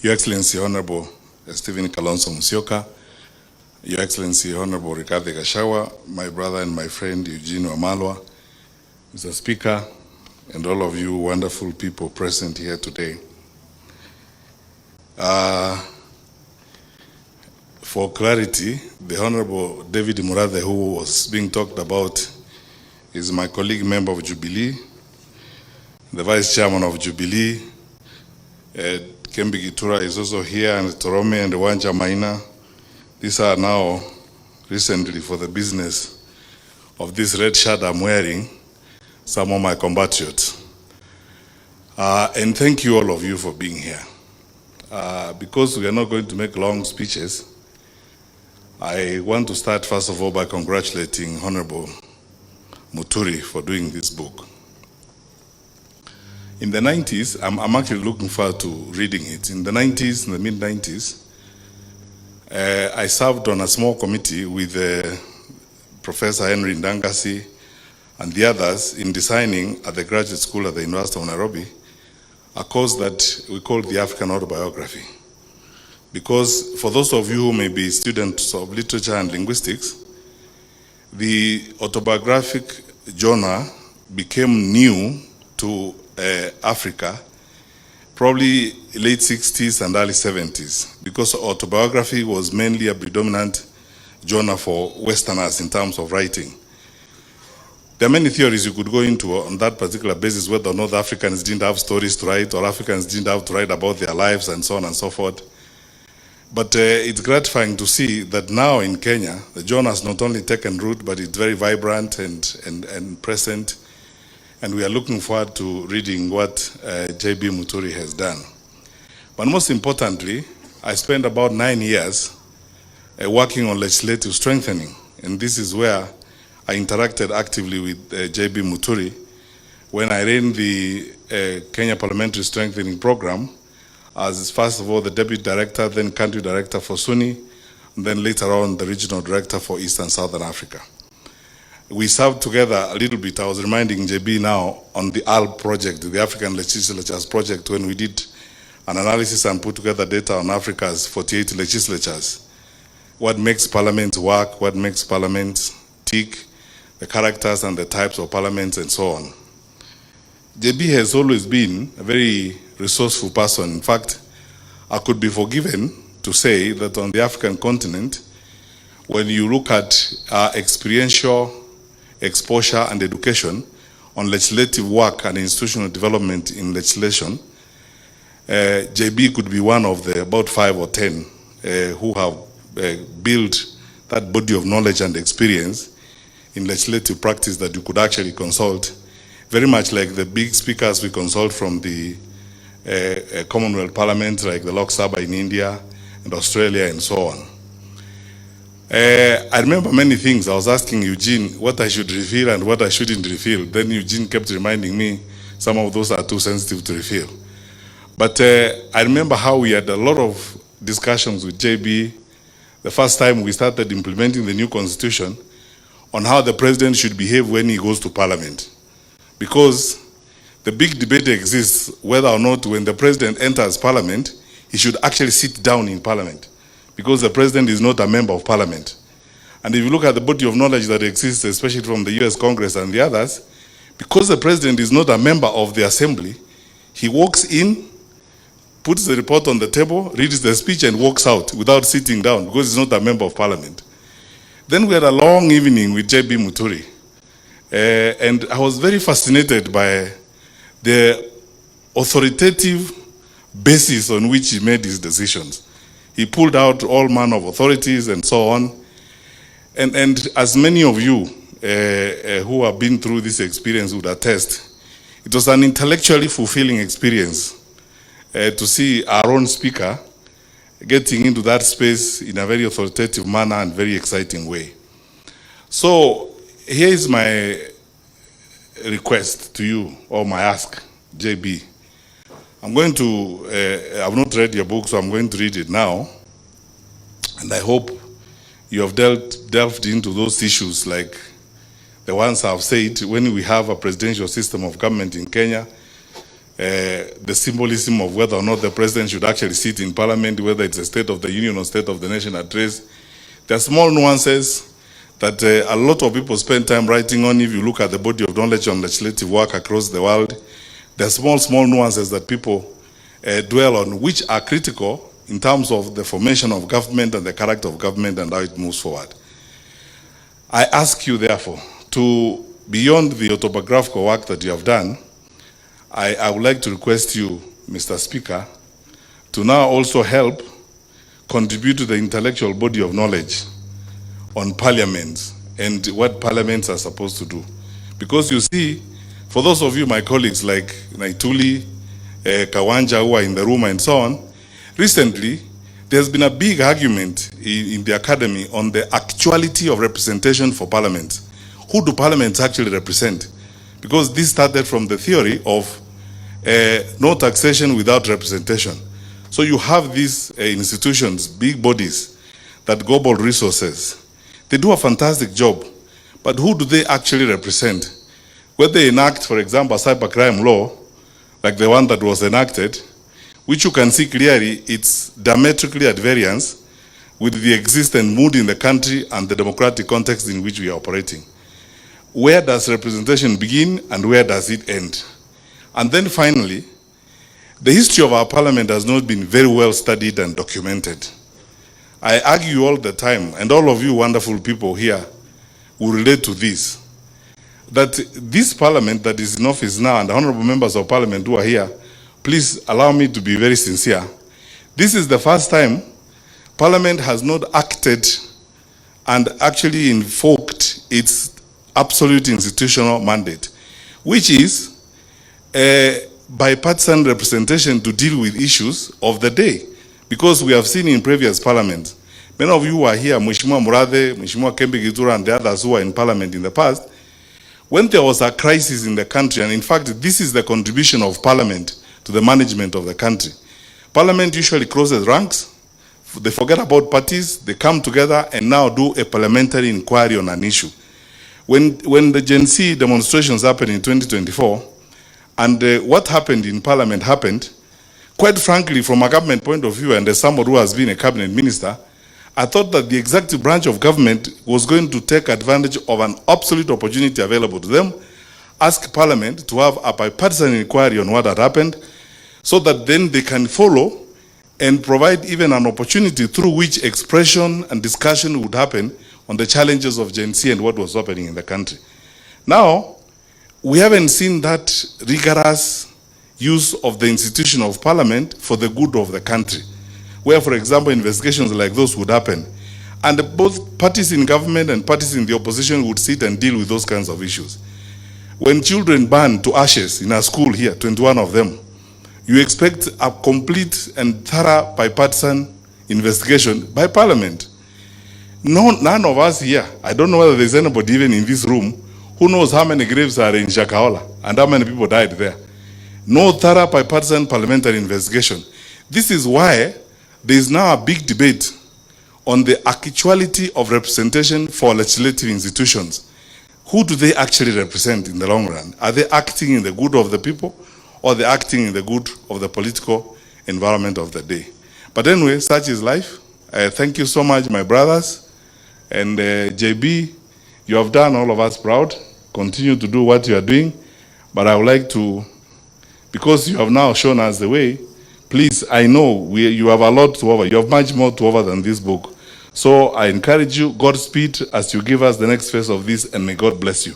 Your Excellency Honorable Stephen Kalonzo Musyoka, Your Excellency Honorable Rigathi Gachagua, my brother and my friend Eugene Wamalwa, Mr. Speaker, and all of you wonderful people present here today. For clarity, the Honorable David Murathe, who was being talked about, is my colleague member of Jubilee, the Vice Chairman of Jubilee. Kembi Gitura is also here, and Torome and Wanja Maina. These are now recently, for the business of this red shirt I'm wearing, some of my compatriots. And thank you all of you for being here. Because we are not going to make long speeches, I want to start first of all by congratulating Honorable Muturi for doing this book. In the 90s, I'm actually looking forward to reading it. In the 90s, in the mid-90s, I served on a small committee with Professor Henry Ndangasi and the others in designing at the graduate school at the University of Nairobi a course that we call the African Autobiography. Because for those of you who may be students of literature and linguistics, the autobiographic genre became new to Africa, probably late 60s and early 70s, because autobiography was mainly a predominant genre for Westerners in terms of writing. There are many theories you could go into on that particular basis, whether or not Africans didn't have stories to write, or Africans didn't have to write about their lives, and so on and so forth. But it's gratifying to see that now in Kenya, the genre has not only taken root, but it's very vibrant and present. And we are looking forward to reading what J.B. Muturi has done. But most importantly, I spent about 9 years working on legislative strengthening. And this is where I interacted actively with J.B. Muturi when I ran the Kenya Parliamentary Strengthening Program as, first of all, the Deputy Director, then Country Director for Sunni, and then later on the Regional Director for East and Southern Africa. We served together a little bit. I was reminding JB now on the ALP project, the African Legislatures project, when we did an analysis and put together data on Africa's 48 legislatures. What makes parliaments work, what makes parliaments tick, the characters and the types of parliaments and so on. JB has always been a very resourceful person. In fact, I could be forgiven to say that on the African continent, when you look at experiential exposure and education on legislative work and institutional development in legislation, JB could be one of the about 5 or 10 who have built that body of knowledge and experience in legislative practice that you could actually consult, very much like the big speakers we consult from the Commonwealth Parliament, like the Lok Sabha in India and Australia and so on. I remember many things. I was asking Eugene what I should reveal and what I shouldn't reveal. Then Eugene kept reminding me some of those are too sensitive to reveal. But I remember how we had a lot of discussions with JB the first time we started implementing the new constitution on how the president should behave when he goes to parliament. Because the big debate exists whether or not when the president enters parliament, he should actually sit down in parliament, because the president is not a member of parliament. And if you look at the body of knowledge that exists, especially from the US Congress and the others, because the president is not a member of the assembly, he walks in, puts the report on the table, reads the speech and walks out without sitting down because he's not a member of parliament. Then we had a long evening with J.B. Muturi. And I was very fascinated by the authoritative basis on which he made his decisions. He pulled out all manner of authorities and so on. And as many of you who have been through this experience would attest, it was an intellectually fulfilling experience to see our own speaker getting into that space in a very authoritative manner and very exciting way. So here is my request to you, or my ask, JB. I'm going to, I've not read your book, so I'm going to read it now. And I hope you have delved into those issues like the ones I've said. When we have a presidential system of government in Kenya, the symbolism of whether or not the president should actually sit in parliament, whether it's a State of the Union or State of the Nation address. There are small nuances that a lot of people spend time writing on. If you look at the body of knowledge on legislative work across the world, there are small nuances that people dwell on, which are critical in terms of the formation of government and the character of government and how it moves forward. I ask you, therefore, to, beyond the autobiographical work that you have done, I would like to request you, Mr. Speaker, to now also help contribute to the intellectual body of knowledge on parliaments and what parliaments are supposed to do. Because you see, for those of you, my colleagues like Naituli, Kawanja, who are in the room and so on, recently, there's been a big argument in the academy on the actuality of representation for parliaments. Who do parliaments actually represent? Because this started from the theory of no taxation without representation. So you have these institutions, big bodies that gobble resources. They do a fantastic job, but who do they actually represent? When they enact, for example, a cybercrime law, like the one that was enacted, which you can see clearly, it's diametrically at variance with the existing mood in the country and the democratic context in which we are operating. Where does representation begin and where does it end? And then finally, the history of our parliament has not been very well studied and documented. I argue all the time, and all of you wonderful people here will relate to this, that this parliament that is in office now and the honorable members of parliament who are here, please allow me to be very sincere. This is the first time parliament has not acted and actually invoked its absolute institutional mandate, which is bipartisan representation to deal with issues of the day. Because we have seen in previous parliaments, many of you who are here, Mheshimiwa Murathe, Mheshimiwa Kembe Gitura, and the others who were in parliament in the past, when there was a crisis in the country, and in fact, this is the contribution of parliament to the management of the country. Parliament usually closes ranks, they forget about parties, they come together and now do a parliamentary inquiry on an issue. When the Gen Z demonstrations happened in 2024, and what happened in parliament happened, quite frankly, from a government point of view, and as somebody who has been a cabinet minister, I thought that the executive branch of government was going to take advantage of an absolute opportunity available to them, ask parliament to have a bipartisan inquiry on what had happened, so that then they can follow and provide even an opportunity through which expression and discussion would happen on the challenges of Gen Z and what was happening in the country. Now, we haven't seen that rigorous use of the institution of parliament for the good of the country, where, for example, investigations like those would happen. And both parties in government and parties in the opposition would sit and deal with those kinds of issues. When children burn to ashes in a school here, 21 of them, you expect a complete and thorough bipartisan investigation by parliament. None of us here, I don't know whether there's anybody even in this room, who knows how many graves are in Shakahola and how many people died there. No thorough bipartisan parliamentary investigation. This is why there is now a big debate on the actuality of representation for legislative institutions. Who do they actually represent in the long run? Are they acting in the good of the people, or are they acting in the good of the political environment of the day? But anyway, such is life. Thank you so much, my brothers. And JB, you have done all of us proud. Continue to do what you are doing. But I would like to, because you have now shown us the way, please, I know you have a lot to offer. You have much more to offer than this book. So I encourage you, Godspeed as you give us the next phase of this, and may God bless you.